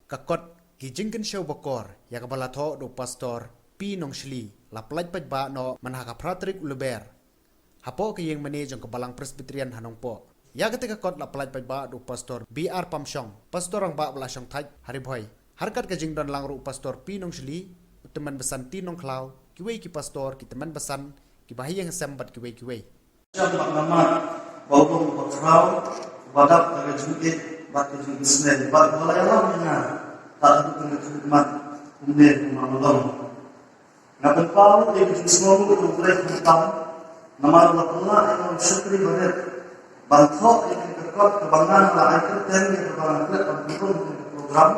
kakot kijingkin show bokor ya kabalatho do pastor P nong shli la plaj paj ba no manhaka Patrick Luber hapo kiyeng mani jong kabalang presbyterian hanong po ya ketika kot la plaj paj ba do pastor BR Pamshong pastor ang ba bla shong thaj hari boy harkat kajing don lang ru pastor P nong shli teman besan ti nong klau kiwei ki pastor ki teman besan ki bahiyang sembat kiwei Siapa nama bau bakrau badak dari jungkit batu jungkit bat balai alamnya tak ada khidmat kemudian malam ngapain pau dia bikin semua itu boleh hitam nama Allah yang syukri banget bantu yang kekot kebanggaan lah itu ten yang kebanggaan untuk program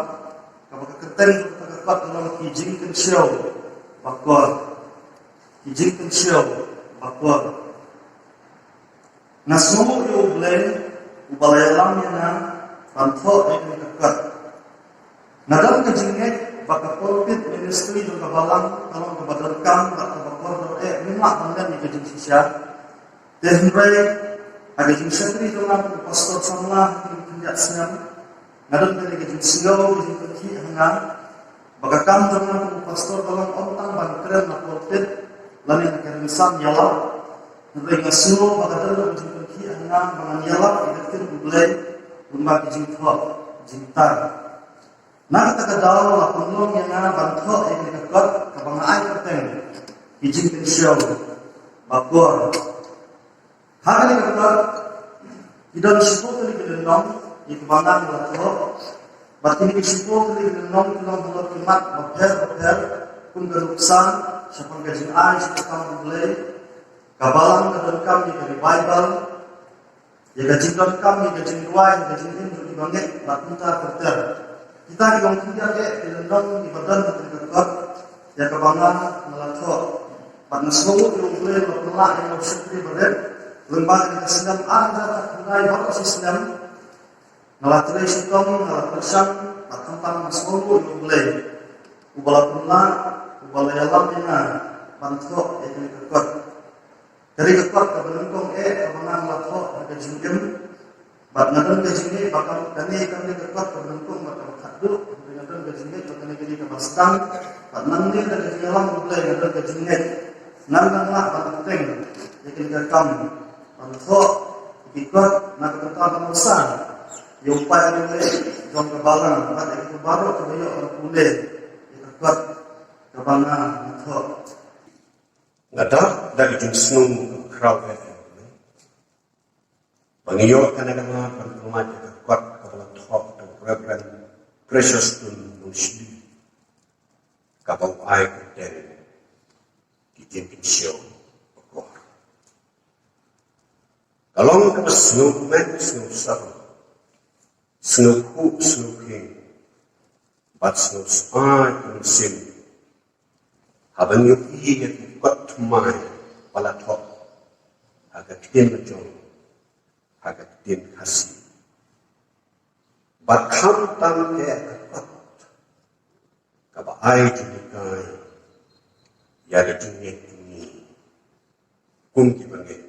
kalau keketen kekot dalam kijing show bakor kijing show bakor Nasumu yo blend ubalayalamnya na panto ay dekat. Nadam kejingnya baka pulpit ministry do kabalang kalong kabadarkam atau bakor minyak mandan ni kejing sisya. Tehmre ada kejing sekri do lang pastor samlah tinjak senam. Nadam kejing siyo kejing kaki hanga baka kam do lang pastor kalong ontang bangkren na pulpit lanin kerisan yala. Mereka semua bagaikan menjadi anak mengajar itu boleh rumah jintot jintar. Nak tak ada lah penolong yang nak bantu yang dekat kebangai keteng izin pensiun bakor. Hari ini kita tidak disebut lagi dengan di kebangan bantu. Batin disebut lagi dengan bulan kimat berher pun beruksan siapa gaji air siapa boleh. Kabalang kadang kami dari Bible, ya gajing kami gajing dua, gajing ini jadi banget, lakunta terter. Kita di bawah tiga di lendang di badan terdekat, ya kebanggaan melakukan. Pada semua yang boleh berpelah yang bersyukur berat, lembaga kita sedang ada tak mulai bapak sistem, melatih sistem, melatih persan, tentang semua yang boleh. Ubala pelah, ubala yalam dengan bantu yang dekat. Dari kepat ke belengkong kemenang lapor harga jingkem bat ngadon ke jingi bakal kami kepat ke belengkong bakal khadu ngadon ke jingi bakal kini ke bastang bat nangni dari jalan mulai ngadon ke jingi nang lah penting jadi ke kam bantu ikut nak tetap penusan yang upaya ini jom kebalang bat itu baru kebayo orang pulih kepat kebangan itu Nada dari jenisnum crowd Bangiyo kanagama pagkumat kuat kapalang top to Reverend Precious Tun Nushli kapaw ay kuten kikimpin siyo pagkuha. Kalong kapas snoop men, snoop sabo, snoop hoop, snoop king, but snoop spy kung sim. Habang yung iigat kuat tumay pala top agak kitin majong agak kitin kasi bakam tang kaya kapat kabaay junikay yada junik juni kung kibangit